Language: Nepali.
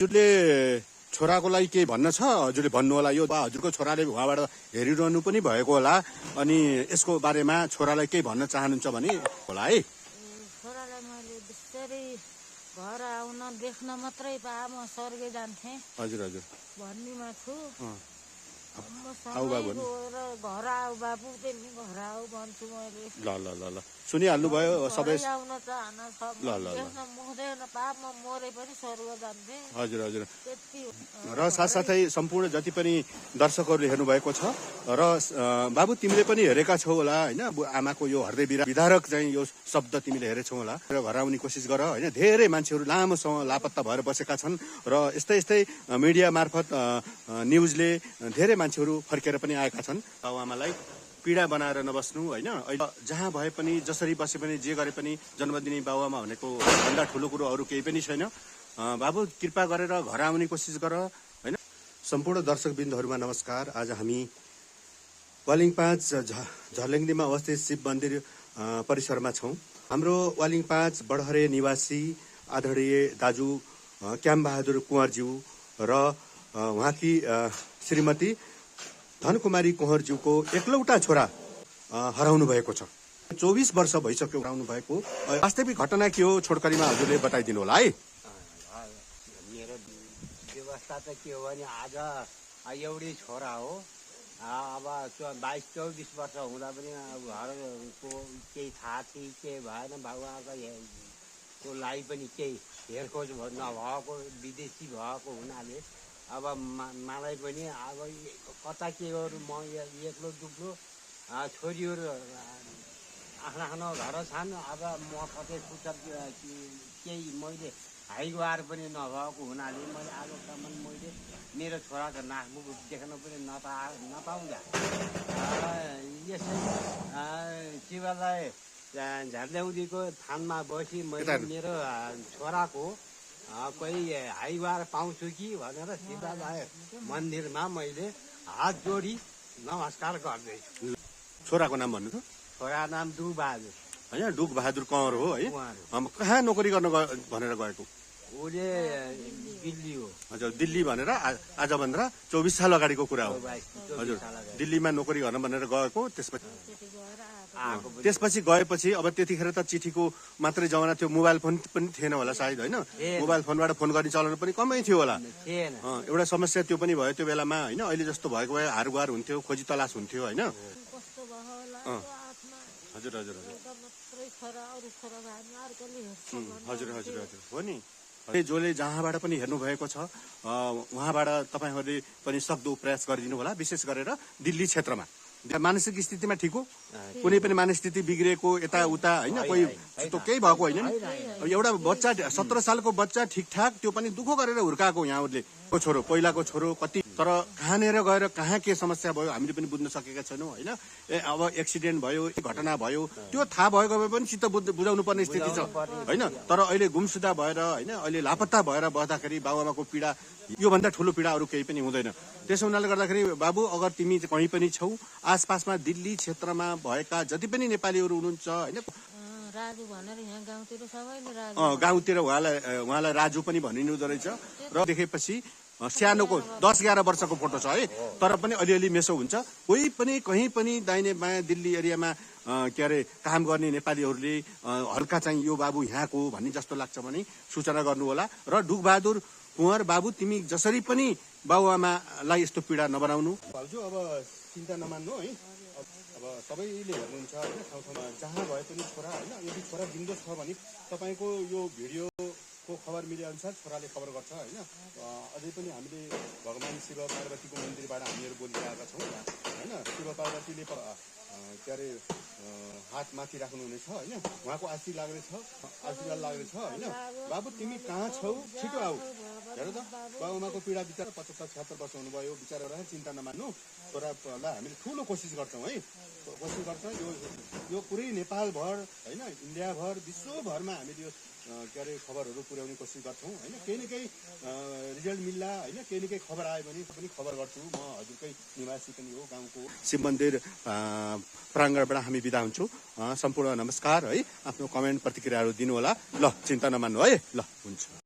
हजुरले छोराको लागि केही भन्न छ? हजुरले भन्नु होला, यो हजुरको छोराले उहाँबाट हेरिरहनु पनि भएको होला, अनि यसको बारेमा छोरालाई केही भन्न चाहनुहुन्छ भने होला है। छोरालाई मैले बिस्तारै घर आउन देख्न मात्रै पाए म स्वर्ग जान्थेँ हजुर हजुर भन्नेमा छु। म आऊ बाबु सँगै गएर घर आऊ बाबु, तिमी घर आऊ भन्छु मैले। ल ल ल ल सुनिहाल्नु भयो सबै। घरै आउन चाहना छ, देख्न मुख्दैन पाप, म मरे पनि स्वर्ग जान्थेँ। हजुर हजुर त्यति हो। र साथसाथै सम्पूर्ण जति पनि दर्शकहरूले हेर्नुभएको छ र बाबु तिमीले पनि हेरेका छौ होला होइन, आमाको यो हृदय विदारक चाहिँ यो शब्द तिमीले हेरेछौ होला र घर आउने कोसिस गर होइन। धेरै मान्छेहरू लामोसँग लापत्ता भएर बसेका छन् र यस्तै यस्तै मिडिया मार्फत न्युजले धेरै मान्छेहरू फर्केर पनि आएका छन्। बाबुआमालाई पीडा बनाएर नबस्नु होइन। अहिले जहाँ भए पनि जसरी बसे पनि जे गरे पनि जन्मदिने बाबुआमा भनेको भन्दा ठुलो कुरो अरू केही पनि छैन। बाबु कृपा गरेर घर आउने कोसिस गर होइन। सम्पूर्ण दर्शकबिन्दुहरूमा नमस्कार। आज हामी वालिङ 5 झर्लेङ्गीमा अवस्थित शिव मन्दिर परिसरमा छौँ। हाम्रो वालिङ 5 बडहरे निवासी आदरणीय दाजु क्यामबहादुर कुँवरज्यू र उहाँकी श्रीमती धनकुमारी कुँवरज्यूको एक्लौटा छोरा हराउनु भएको छ। 24 वर्ष भइसक्यो हराउनु भएको। वास्तविक घटना के हो छोटकरीमा हजुरले बताइदिनु होला है। मेरो व्यवस्था त के हो भने आज एउटै छोरा हो। अब 22-24 वर्ष हुँदा पनि घरको केही थाहा थिए केही भएन। बाबुआमाको लागि पनि केही हेरखोज नभएको, विदेशी भएको हुनाले अब मलाई पनि अब कता के गरौँ, म एक्लो दुक्लो, छोरीहरू आफ्नो आफ्नो घर छन्। अब म कतै पुच्छर केही मैले हाइगुहार पनि नभएको हुनाले मैले आजसम्म मैले मेरो छोराको नाकमुख देख्न पनि नपाउँदा यसै शिवलाई झर्ल्याउँदीको थानमा बसी मैले मेरो छोराको कोही हाइगुहार पाउँछु कि भनेर शिवलाई मन्दिरमा मैले हात जोडी नमस्कार गर्दैछु। छोराको नाम भन्नु त? छोरा नाम डुकबहादुर होइन, डुकबहादुर कौर हो है। कहाँ नोकरी गर्न भनेर गएको? उसले दिल्ली हो। हजुर दिल्ली भनेर आजभन्दा 24 साल अगाडिको कुरा हो। हजुर दिल्लीमा नोकरी गर्न भनेर गएको। त्यसपछि गएपछि अब त्यतिखेर त चिठीको मात्रै जमाना थियो, मोबाइल फोन पनि थिएन होला सायद होइन। मोबाइल फोनबाट फोन गर्ने चलन पनि कमै थियो होला। एउटा समस्या त्यो पनि भयो त्यो बेलामा होइन। अहिले जस्तो भएको भए हारगुहार हुन्थ्यो, खोजी तलास हुन्थ्यो होइन। हजुर हजुर हजुर हजुर हजुर हो नि। जसले जहाँबाट पनि हेर्नु भएको छ उहाँबाट तपाईँहरूले पनि सक्दो प्रयास गरिदिनु होला। विशेष गरेर दिल्ली क्षेत्रमा मानसिक स्थितिमा ठिक हो, कुनै पनि मानसिक स्थिति बिग्रिएको यताउता होइन, कोही केही भएको होइन नि। एउटा बच्चा 17 सालको बच्चा ठिकठाक, त्यो पनि दुःख गरेर हुर्काएको यहाँहरूले छोरो, पहिलाको छोरो कति, तर कहाँनिर गएर कहाँ के समस्या भयो हामीले पनि बुझ्न सकेका छैनौँ होइन। अब एक्सिडेन्ट भयो, घटना भयो, त्यो थाहा भएको भए पनि चित्त बुझाउनु पर्ने स्थिति छ होइन। तर अहिले गुमसुदा भएर होइन, अहिले लापत्ता भएर बस्दाखेरि बाबुआमाको पीडा योभन्दा ठुलो पीडा अरू केही पनि हुँदैन। त्यसो हुनाले गर्दाखेरि बाबु, अगर तिमी कहीँ पनि छौ आसपासमा दिल्ली क्षेत्रमा भएका जति पनि नेपालीहरू हुनुहुन्छ होइन, राजु भनेर यहाँ गाउँतिर सबैले गाउँतिर उहाँलाई राजु पनि भनिनुहुँदो रहेछ। र देखेपछि सानोको 10-11 वर्षको फोटो छ है, तर पनि अलिअलि मेसो हुन्छ। कोही पनि कहीँ पनि दाहिने बायाँ दिल्ली एरियामा के अरे काम गर्ने नेपालीहरूले हल्का चाहिँ यो बाबु यहाँको भन्ने जस्तो लाग्छ भने सूचना गर्नु होला। र डुकबहादुर कुँवर बाबु, तिमी जसरी पनि बाबुआमालाई यस्तो पीडा नबनाउनु। भाउजू अब चिन्ता नमान्नु है। अब सबैले हेर्नुहुन्छ होइन, ठाउँ ठाउँमा जहाँ भए पनि छोरा होइन, यदि छोरा जिन्दो छ भने तपाईँको यो भिडियोको खबर मिले अनुसार छोराले खबर गर्छ होइन। अझै पनि हामीले भगवान् शिव पार्वतीको मन्दिरबाट हामीहरू बोलिरहेका छौँ होइन। शिव पार्वतीले के अरे हात माथि राख्नुहुनेछ होइन, उहाँको आशीर्वाद लाग्नेछ होइन। बाबु तिमी कहाँ छौ, छिटो आऊ। हेर त बाबुआमाको पीडा बिचरा 75-76 वर्ष हुनुभयो, बिचरा रहेर चिन्ता नमान्नु। छोरालाई हामीले ठुलो कोसिस गर्छौँ है, कोसिस गर्छौँ। यो पुरै नेपालभर होइन, इन्डियाभर, विश्वभरमा हामीले यो के अरे खबरहरू पुर्याउने कोसिस गर्छौँ होइन। केही न केही रिजल्ट मिल्ला होइन, केही न केही खबर आयो भने पनि खबर गर्छु। म हजुरकै निवासी पनि हो, गाउँको शिव मन्दिर प्राङ्गणबाट हामी बिदा हुन्छौँ। सम्पूर्ण नमस्कार है। आफ्नो कमेन्ट प्रतिक्रियाहरू दिनु होला। ल चिन्ता नमान्नु है। ल हुन्छ।